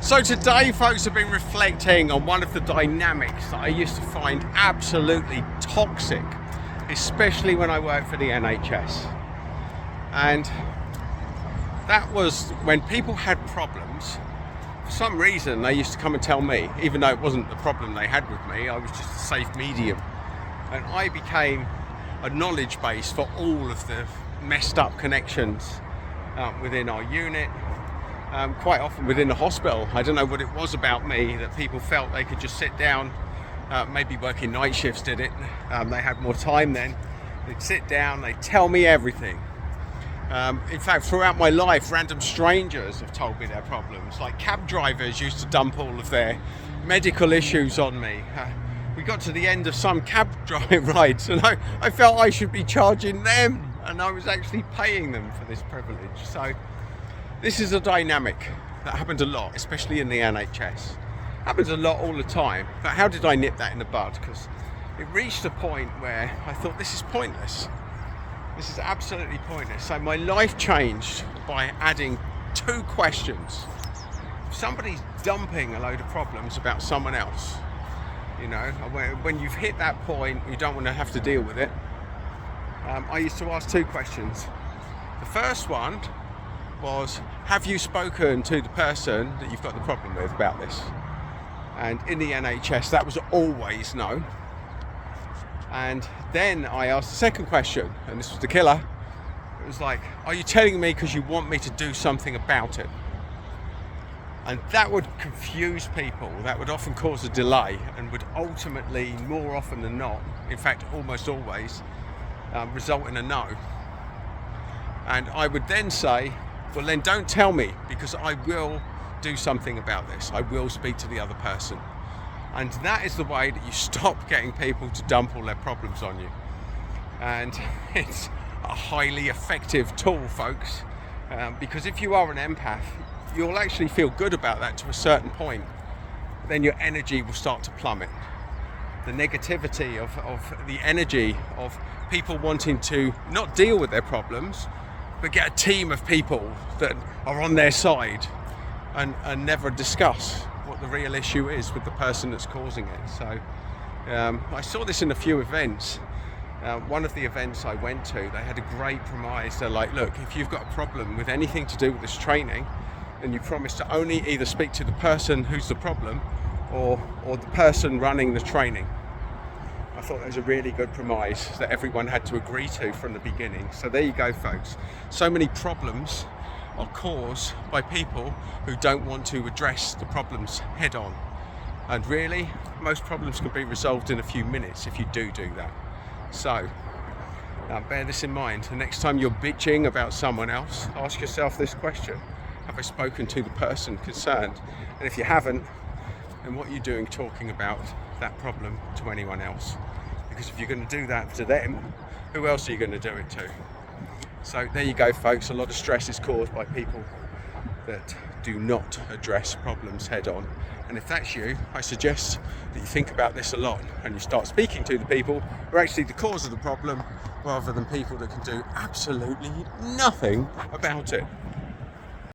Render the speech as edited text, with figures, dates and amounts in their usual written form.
So today, folks, have been reflecting on one of the dynamics that I used to find absolutely toxic, especially when I worked for the NHS. And that was when people had problems. For some reason, they used to come and tell me, even though it wasn't the problem they had with me, I was just a safe medium. And I became a knowledge base for all of the messed up connections within our unit, quite often within the hospital. I don't know what it was about me that people felt they could just sit down, maybe working night shifts did it, they had more time then, they'd sit down, they'd tell me everything. In fact, throughout my life, random strangers have told me their problems. Like cab drivers used to dump all of their medical issues on me. We got to the end of some cab drive rides and I felt I should be charging them, and I was actually paying them for this privilege. So this is a dynamic that happens a lot, especially in the NHS. Happens a lot all the time. But how did I nip that in the bud? Because it reached a point where I thought, this is pointless. This is absolutely pointless. So my life changed by adding 2 questions. If somebody's dumping a load of problems about someone else, you know, when you've hit that point, you don't want to have to deal with it. I used to ask 2 questions. The first one was, have you spoken to the person that you've got the problem with about this? And in the NHS, that was always no. And then I asked the second question, and this was the killer. It was like, are you telling me because you want me to do something about it? And that would confuse people. That would often cause a delay and would ultimately, more often than not, in fact almost always, result in a no. And I would then say, well then don't tell me, because I will do something about this. I will speak to the other person. And that is the way that you stop getting people to dump all their problems on you. And it's a highly effective tool, folks, because if you are an empath, you'll actually feel good about that to a certain point. Then your energy will start to plummet. The negativity of the energy of people wanting to not deal with their problems, but get a team of people that are on their side and never discuss what the real issue is with the person that's causing it. So I saw this in a few events. One of the events I went to, they had a great premise. They're like, look, if you've got a problem with anything to do with this training, then you promise to only either speak to the person who's the problem or the person running the training. I thought that was a really good premise that everyone had to agree to from the beginning. So there you go, folks. So many problems are caused by people who don't want to address the problems head on. And really, most problems can be resolved in a few minutes if you do that. So bear this in mind. The next time you're bitching about someone else, ask yourself this question. Have I spoken to the person concerned? And if you haven't, then what are you doing talking about that problem to anyone else? Because if you're going to do that to them, who else are you going to do it to? So there you go, folks. A lot of stress is caused by people that do not address problems head on. And if that's you, I suggest that you think about this a lot and you start speaking to the people who are actually the cause of the problem, rather than people that can do absolutely nothing about it.